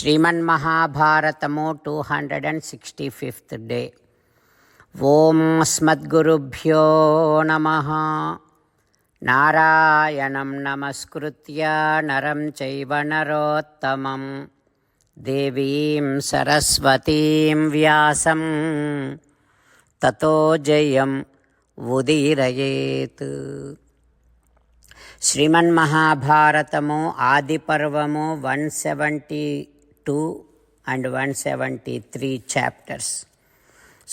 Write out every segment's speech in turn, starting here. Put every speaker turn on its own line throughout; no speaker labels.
శ్రీమన్మహాభారతము 265th day. ఓం అస్మద్గురుభ్యో నమః. నారాయణం నమస్కృత్య నరం చైవ నరోత్తమం దేవీం సరస్వతీం వ్యాసం తతో జయం ఉదీరయేత్. శ్రీమన్మహాభారతము ఆది Parvamu 172 and 173 chapters.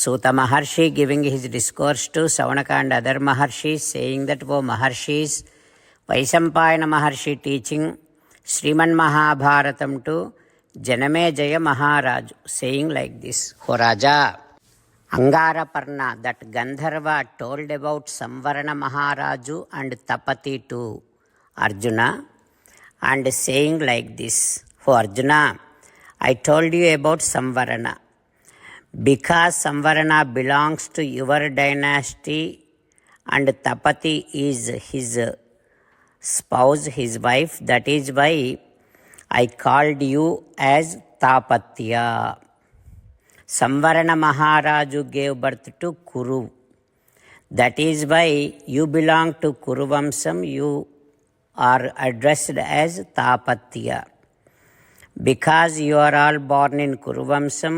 Suta Maharshi giving his discourse to Savanaka and other Maharshis, saying that, O Maharshis, Vaisampayana Maharshi teaching Sriman Mahabharatam to Janamejaya Maharaj, saying like this: O Raja, Angaraparna, that Gandharva told about Samvarana Maharaju and Tapati to Arjuna, and saying like this: O Arjuna, I told you about Samvarana. Because Samvarana belongs to your dynasty and Tapati is his spouse, his wife, that is why I called you as Tapatya. Samvarana Maharaju gave birth to Kuru. That is why you belong to Kuru Vamsam, you are addressed as Tapatya. Because you are all born in Kuru Vamsam,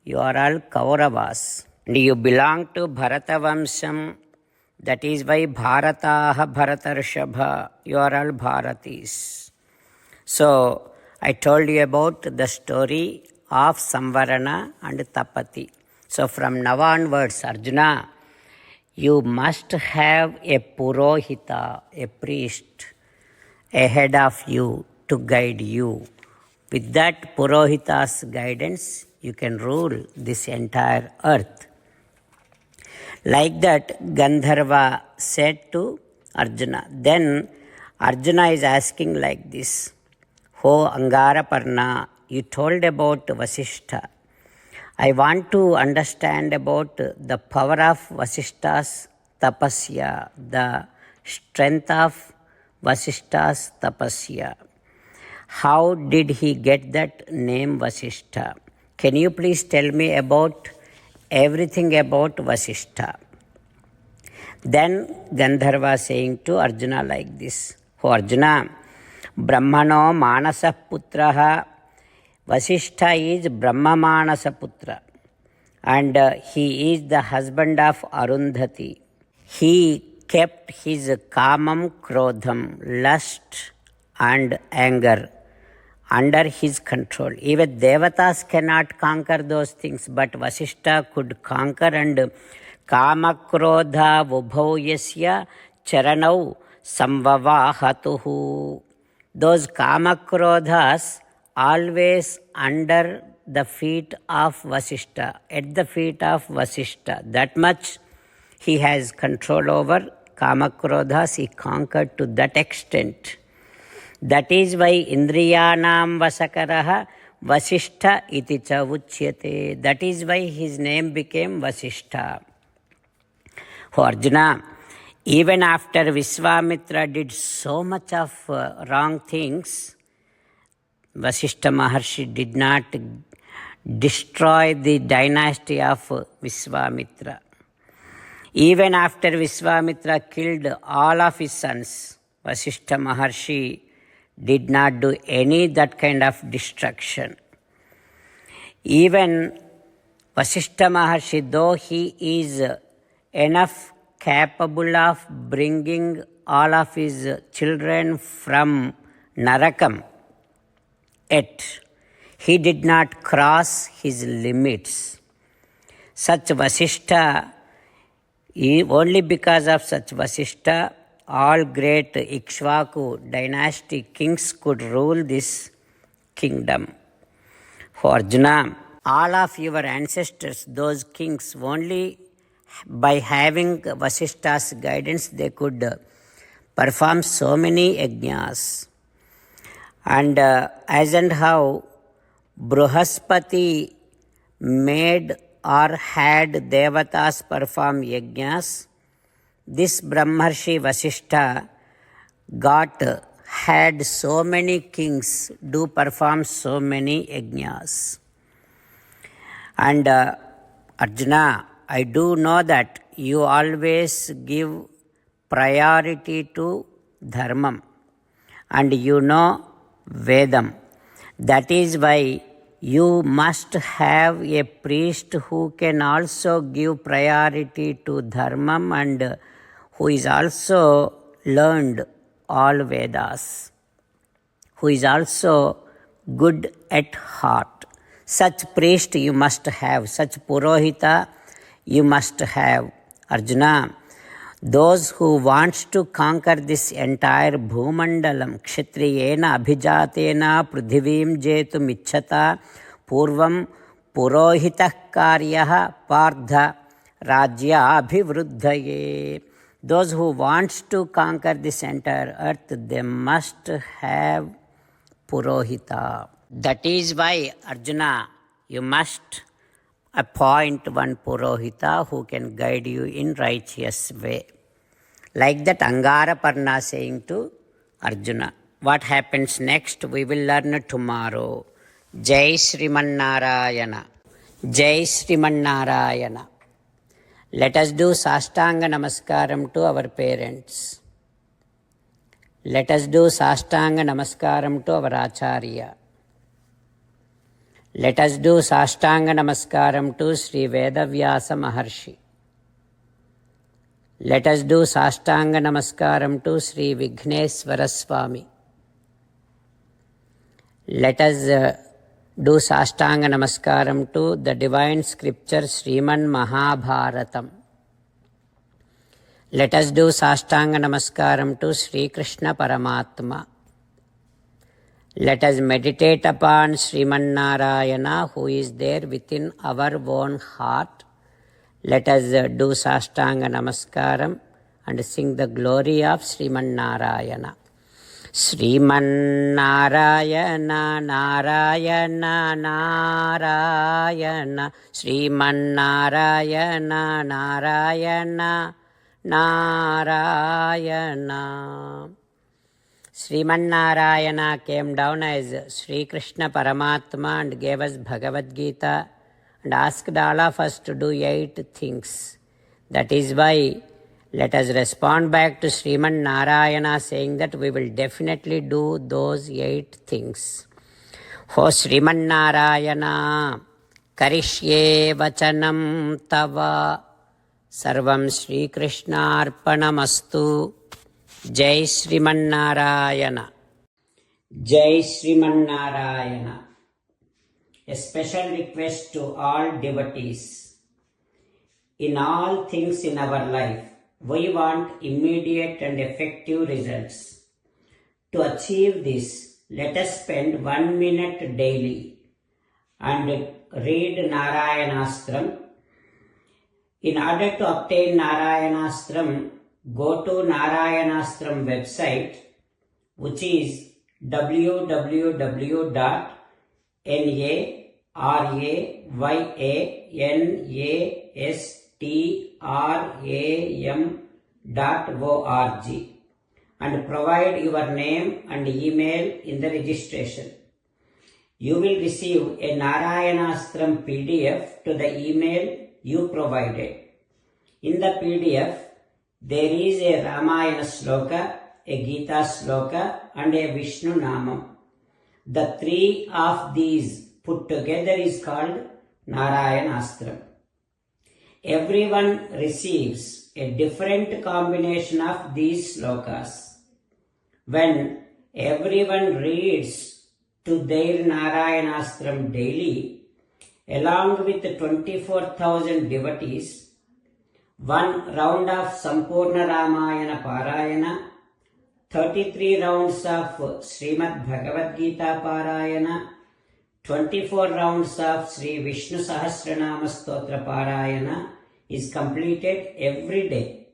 you are all Kauravas. And you belong to Bharata Vamsam, that is why Bharataha Bharatarshabha, you are all Bharatis. So, I told you about the story of Samvarana and Tapati. So from now onwards, Arjuna, you must have a Purohita, a priest, ahead of you to guide you. With that Purohita's guidance, you can rule this entire earth. Like that, Gandharva said to Arjuna. Then Arjuna is asking like this: O Angaraparna, you told about Vasishtha. I want to understand about the power of Vasishtha's tapasya, the strength of Vasishtha's tapasya. How did he get that name Vasishtha? Can you please tell me about everything about Vasishtha? Then Gandharva saying to Arjuna like this: O Arjuna, Brahmano Manasa Putraha. Vasishtha is Brahma Manasa Putra, and he is the husband of Arundhati. He kept his kamam, krodham, lust and anger under his control. Even devatas cannot conquer those things, but Vasishtha could conquer, and kamakrodha vubhau yasya charanau samvavahatuhu. Those kamakrodhas always under the feet of Vasishtha, at the feet of Vasishtha. That much he has control over kamakrodhas, he conquered to that extent. That is why Indriyanam Vasakaraha Vasishtha iti cha uchyate. That is why his name became Vasishtha. Oh Arjuna, even after Vishwamitra did so much of wrong things, Vasishtha Maharshi did not destroy the dynasty of Vishwamitra. Even after Vishwamitra killed all of his sons, Vasishtha Maharshi did not do any that kind of destruction. Even Vasishtha Maharshi, though he is enough capable of bringing all of his children from Narakam, yet he did not cross his limits. Such Vasishtha, only because of such Vasishtha, all great Ikshvaku dynasty kings could rule this kingdom. For Arjuna, all of your ancestors, those kings, only by having Vasishtha's guidance, they could perform so many yajnas. And as and how Bruhaspati made or had devatas perform yajnas, this Brahmarshi Vasishtha got had so many kings do perform so many yajnas. And Arjuna, I do know that you always give priority to dharmam, and you know Vedam. That is why you must have a priest who can also give priority to dharmam and who is also learned all Vedas, who is also good at heart. Such priest you must have, such Purohita you must have. Arjuna, those who wants to conquer this entire Bhumandalam, Kshatriyena Abhijatena Prithivim Jetum Ichchata Purvam Purohitah Karyah Partha Rajya Abhivruddhaye. Those who wants to conquer this entire earth, they must have Purohita. That is why, Arjuna, you must appoint one Purohita who can guide you in righteous way. Like that Angaraparna saying to Arjuna. What happens next we will learn tomorrow. Jai Sriman Narayana. Jai Sriman Narayana. Let us do Sastanga Namaskaram to our parents. Let us do Sastanga Namaskaram to our Acharya. Let us do Sastanga Namaskaram to Sri Vedavyasa Maharshi. Let us do Sastanga Namaskaram to Sri Vigneswara Swami. Let us do Sastanga Namaskaram to the divine scripture Sriman Mahabharatam. Let us do Sastanga Namaskaram to Sri Krishna Paramatma. Let us meditate upon Sriman Narayana who is there within our own heart. Let us do Sastanga Namaskaram and sing the glory of Sriman Narayana. Sriman Narayana Narayana Narayana Sriman Narayana Narayana Narayana. Sriman Narayana came down as Sri Krishna Paramatma and gave us Bhagavad Gita and asked all of us to do 8 things. That is why let us respond back to Sriman Narayana saying that we will definitely do those 8 things. O Sriman Narayana, Karishye Vachanam Tava, Sarvam Sri Krishna Arpanamastu. Jai Sriman Narayana. Jai Sriman Narayana. A special request to all devotees. In all things in our life, we want immediate and effective results. To achieve this, let us spend 1 minute daily and read Narayanastram. In order to obtain Narayanastram, go to Narayanastram website, which is www.narayanastram.org and provide your name and email in the registration. You will receive a Narayanastram PDF to the email you provided. In the PDF, there is a Ramayana Sloka, a Gita Sloka and a Vishnu Namam. The 3 of these put together is called Narayanastram. Everyone receives a different combination of these slokas. When everyone reads to their Narayanastram daily, along with 24,000 devotees, 1 round of Sampurna Ramayana Parayana, 33 rounds of Srimad Bhagavad Gita Parayana, 24 rounds of Sri Vishnu Sahasranama Stotra Parayana is completed every day.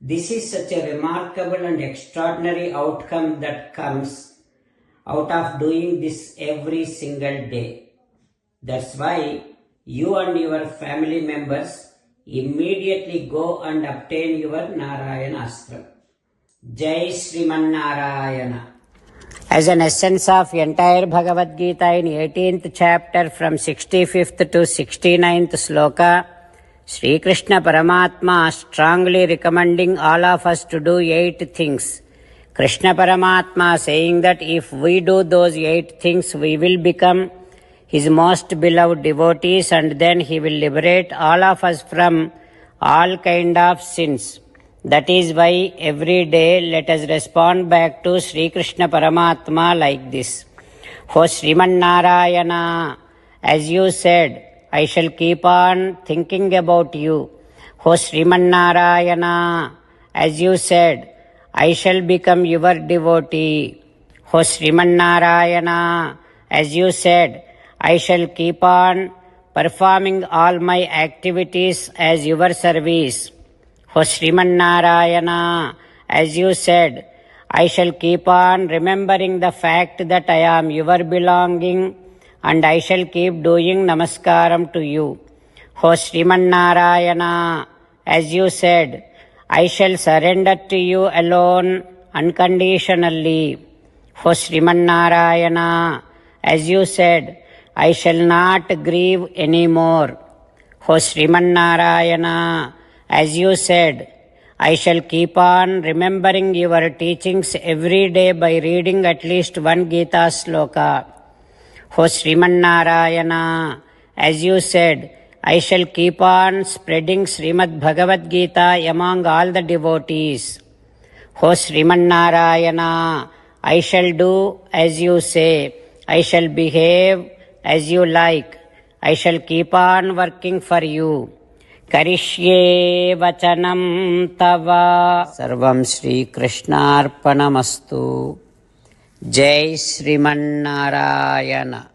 This is such a remarkable and extraordinary outcome that comes out of doing this every single day. That's why you and your family members immediately go and obtain your Narayanastram. Jai Sriman Narayana. As an essence of entire Bhagavad Gita in 18th chapter from 65th to 69th sloka, Sri Krishna Paramatma strongly recommending all of us to do 8 things. Krishna Paramatma saying that if we do those 8 things, we will become his most beloved devotees, and then he will liberate all of us from all kind of sins. That is why every day let us respond back to Sri Krishna Paramatma like this. O Sriman Narayana, as you said, I shall keep on thinking about you. O Sriman Narayana, as you said, I shall become your devotee. O Sriman Narayana, as you said, I shall keep on performing all my activities as your service. O Sriman Narayana, as you said, I shall keep on remembering the fact that I am your belonging, and I shall keep doing namaskaram to you. O Sriman Narayana, as you said, I shall surrender to you alone unconditionally. O Sriman Narayana, as you said, I shall not grieve anymore. O Sriman Narayana, as you said, I shall keep on remembering your teachings every day by reading at least one Gita sloka. O Sriman Narayana, as you said, I shall keep on spreading Srimad Bhagavad Gita among all the devotees. O Sriman Narayana, I shall do as you say. I shall behave as you like. I shall keep on working for you. Karishye vachanam tava. Sarvam Shri Krishnarpanamastu. Jai Sriman Narayana.